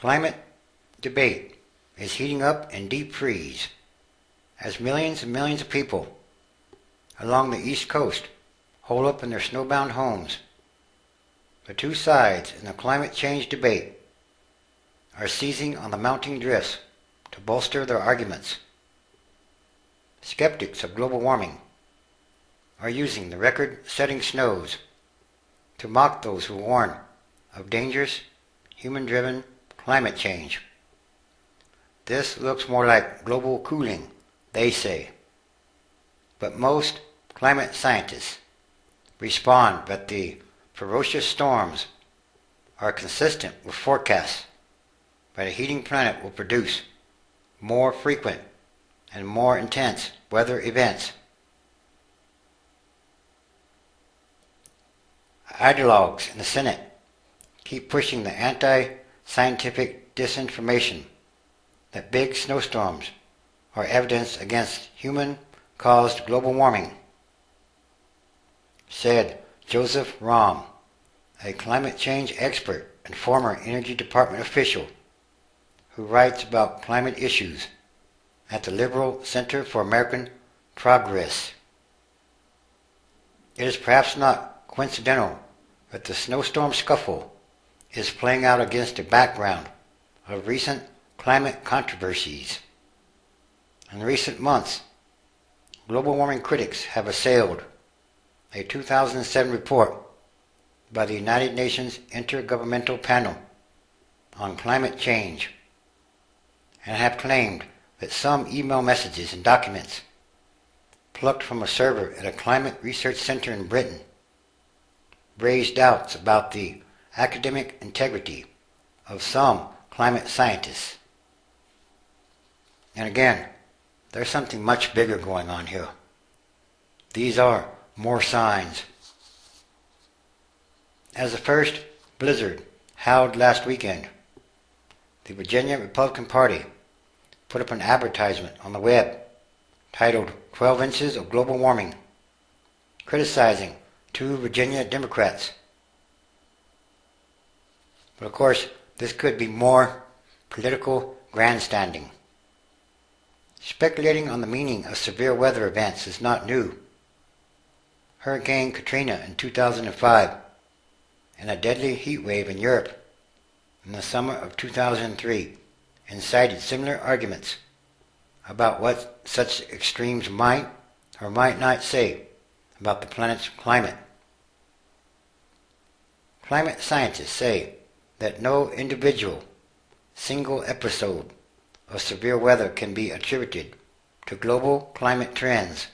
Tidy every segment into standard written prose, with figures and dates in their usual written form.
Climate debate is heating up in deep freeze as millions and millions of people along the East Coast hole up in their snowbound homes. The two sides in the climate change debate are seizing on the mounting drifts to bolster their arguments. Skeptics of global warming are using the record-setting snows to mock those who warn of dangerous, human-driven climate change. This looks more like global cooling, they say. But most climate scientists respond that the ferocious storms are consistent with forecasts that a heating planet will produce more frequent and more intense weather events. Ideologues in the Senate keep pushing the anti-scientific disinformation that big snowstorms are evidence against human-caused global warming, said Joseph Romm, a climate change expert and former Energy Department official who writes about climate issues at the Liberal Center for American Progress. It is perhaps not coincidental that the snowstorm scuffle is playing out against a background of recent climate controversies. In recent months, global warming critics have assailed a 2007 report by the United Nations Intergovernmental Panel on Climate Change and have claimed that some email messages and documents plucked from a server at a climate research center in Britain raised doubts about the academic integrity of some climate scientists. And again, there's something much bigger going on here. These are more signs. As the first blizzard howled last weekend, the Virginia Republican Party put up an advertisement on the web titled 12 Inches of Global Warming, criticizing two Virginia Democrats. But of course, this could be more political grandstanding. Speculating on the meaning of severe weather events is not new. Hurricane Katrina in 2005 and a deadly heat wave in Europe in the summer of 2003 incited similar arguments about what such extremes might or might not say about the planet's climate. Climate scientists say that no individual, single episode of severe weather can be attributed to global climate trends,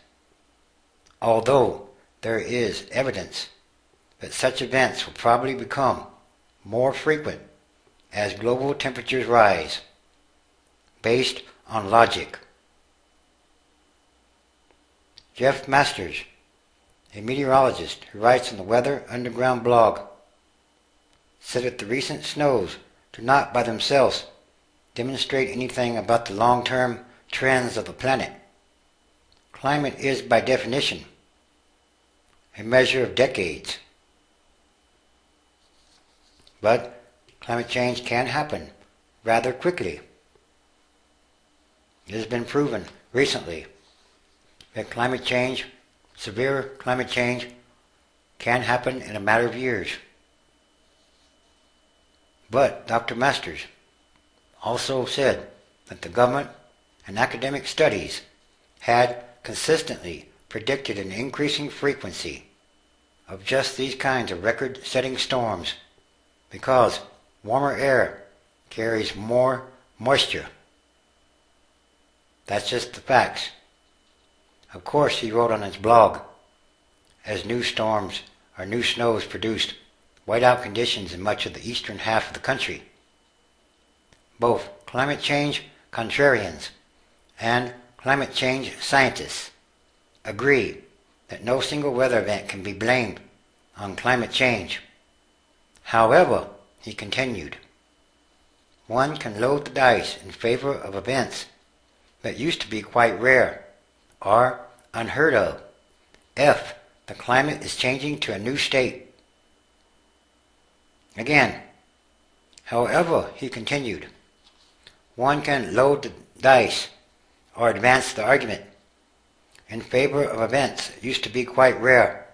although there is evidence that such events will probably become more frequent as global temperatures rise, based on logic. Jeff Masters, a meteorologist who writes on the Weather Underground blog, said that the recent snows do not by themselves demonstrate anything about the long-term trends of the planet. Climate is, by definition, a measure of decades. But climate change can happen rather quickly. It has been proven recently that climate change, severe climate change, can happen in a matter of years. But Dr. Masters also said that the government and academic studies had consistently predicted an increasing frequency of just these kinds of record-setting storms because warmer air carries more moisture. That's just the facts. Of course, he wrote on his blog, as new storms or new snows produced whiteout conditions in much of the eastern half of the country. Both climate change contrarians and climate change scientists agree that no single weather event can be blamed on climate change. However, he continued, one can load the dice in favor of events that used to be quite rare or unheard of if the climate is changing to a new state. Again, However, he continued, one can load the dice or advance the argument in favor of events that used to be quite rare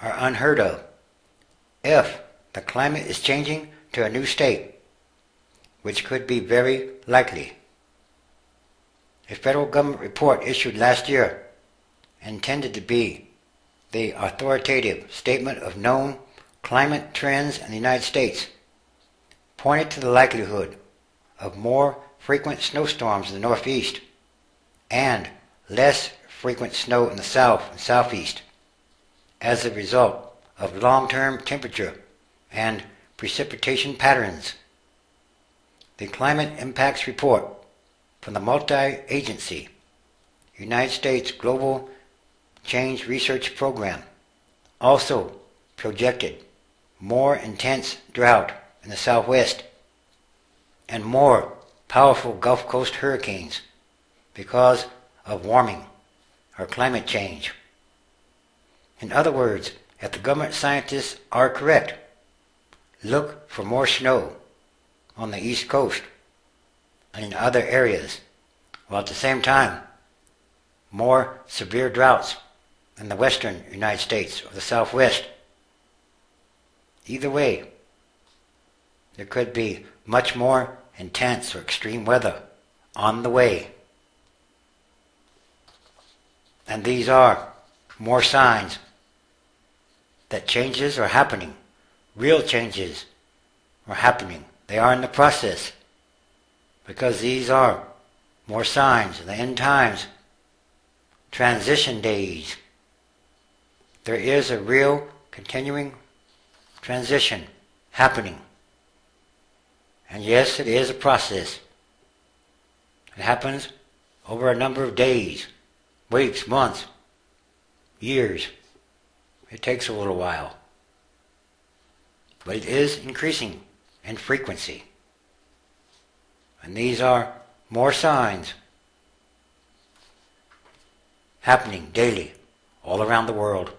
or unheard of. If the climate is changing to a new state, which could be very likely. A federal government report issued last year, intended to be the authoritative statement of known climate trends in the United States, pointed to the likelihood of more frequent snowstorms in the Northeast and less frequent snow in the South and Southeast as a result of long-term temperature and precipitation patterns. The Climate Impacts Report from the multi-agency United States Global Change Research Program also projected more intense drought in the Southwest and more powerful Gulf Coast hurricanes because of warming or climate change. In other words, if the government scientists are correct, look for more snow on the East Coast and in other areas, while at the same time, more severe droughts in the western United States or the Southwest. Either way, there could be much more intense or extreme weather on the way. And these are more signs that changes are happening. Real changes are happening. They are in the process. Because these are more signs of the end times. Transition days. There is a real continuing transition happening. And yes, it is a process. It happens over a number of days, weeks, months, years. It takes a little while. But it is increasing in frequency. And these are more signs happening daily all around the world.